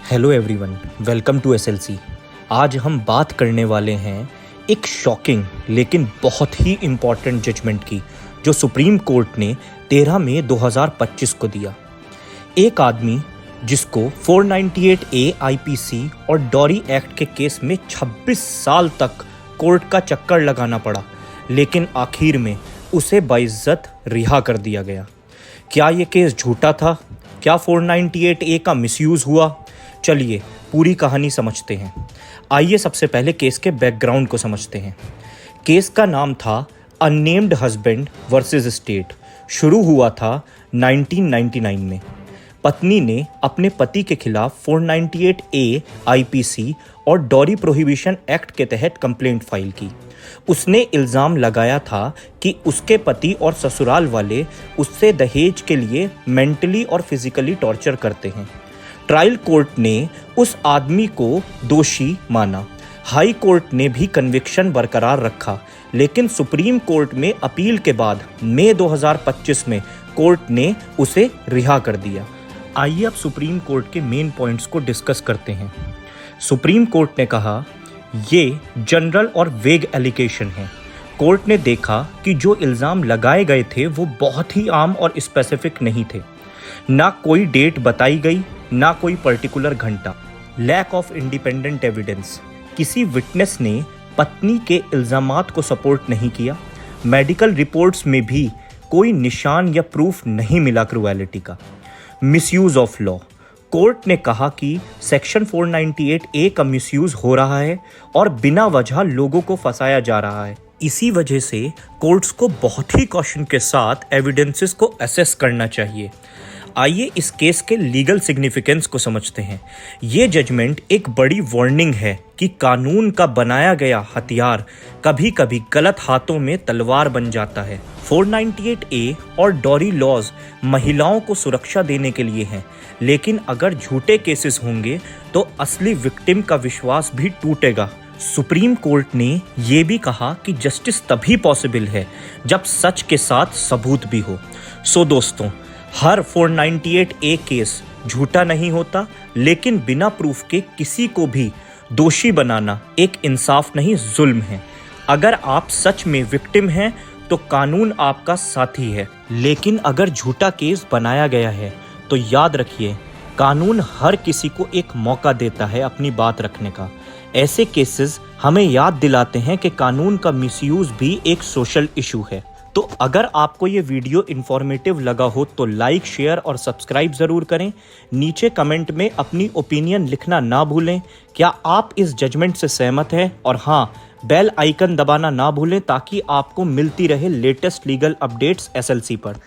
Hello everyone, welcome to SLC. आज हम बात करने वाले हैं एक शॉकिंग लेकिन बहुत ही इम्पॉर्टेंट जजमेंट की, जो सुप्रीम कोर्ट ने 13 मई 2025 को दिया। एक आदमी जिसको 498A आईपीसी और डॉरी एक्ट के केस में 26 साल तक कोर्ट का चक्कर लगाना पड़ा, लेकिन आखिर में उसे बाइज्जत रिहा कर दिया गया। क्या ये केस झूठा था? क्या 498A का मिसयूज़ हुआ? चलिए पूरी कहानी समझते हैं। आइए सबसे पहले केस के बैकग्राउंड को समझते हैं। केस का नाम था अननेम्ड हस्बैंड वर्सेस स्टेट। शुरू हुआ था 1999 में। पत्नी ने अपने पति के खिलाफ 498A आईपीसी और डॉरी प्रोहिबिशन एक्ट के तहत कंप्लेंट फाइल की। उसने इल्ज़ाम लगाया था कि उसके पति और ससुराल वाले उससे दहेज के लिए मेंटली और फिजिकली टॉर्चर करते हैं। ट्रायल कोर्ट ने उस आदमी को दोषी माना। हाई कोर्ट ने भी कन्विक्शन बरकरार रखा, लेकिन सुप्रीम कोर्ट में अपील के बाद मई 2025 में कोर्ट ने उसे रिहा कर दिया। आइए अब सुप्रीम कोर्ट के मेन पॉइंट्स को डिस्कस करते हैं। सुप्रीम कोर्ट ने कहा ये जनरल और वेग एलिगेशन है। कोर्ट ने देखा कि जो इल्ज़ाम लगाए गए थे वो बहुत ही आम और स्पेसिफिक नहीं थे। ना कोई डेट बताई गई, ना कोई पर्टिकुलर घंटा। Lack of independent evidence. किसी विटनेस ने पत्नी के इल्ज़ामात को सपोर्ट नहीं किया। मेडिकल रिपोर्ट्स में भी कोई निशान या प्रूफ नहीं मिला क्रूएलिटी का। Misuse of law. कोर्ट ने कहा कि सेक्शन 498A का मिसयूज़ हो रहा है और बिना वजह लोगों को फंसाया जा रहा है। इसी वजह से कोर्ट्स को बहुत ही कॉशन के साथ एविडेंसेस को असेस करना चाहिए। आइए इस केस के लीगल सिग्निफिकेंस को समझते हैं। ये जजमेंट एक बड़ी वार्निंग है कि कानून का बनाया गया हथियार कभी कभी गलत हाथों में तलवार बन जाता है। 498A और डॉरी लॉज महिलाओं को सुरक्षा देने के लिए हैं, लेकिन अगर झूठे केसेस होंगे तो असली विक्टिम का विश्वास भी टूटेगा। सुप्रीम कोर्ट ने ये भी कहा कि जस्टिस तभी पॉसिबल है जब सच के साथ सबूत भी हो। सो दोस्तों, हर 498A केस झूठा नहीं होता, लेकिन बिना प्रूफ के किसी को भी दोषी बनाना एक इंसाफ नहीं, जुल्म है। अगर आप सच में विक्टिम हैं तो कानून आपका साथी है, लेकिन अगर झूठा केस बनाया गया है तो याद रखिए, कानून हर किसी को एक मौका देता है अपनी बात रखने का। ऐसे केसेस हमें याद दिलाते हैं कि कानून का मिसयूज भी एक सोशल इशू है। तो अगर आपको ये वीडियो इन्फॉर्मेटिव लगा हो तो लाइक, शेयर और सब्सक्राइब ज़रूर करें। नीचे कमेंट में अपनी ओपिनियन लिखना ना भूलें। क्या आप इस जजमेंट से सहमत हैं? और हाँ, बेल आइकन दबाना ना भूलें ताकि आपको मिलती रहे लेटेस्ट लीगल अपडेट्स एसएलसी पर।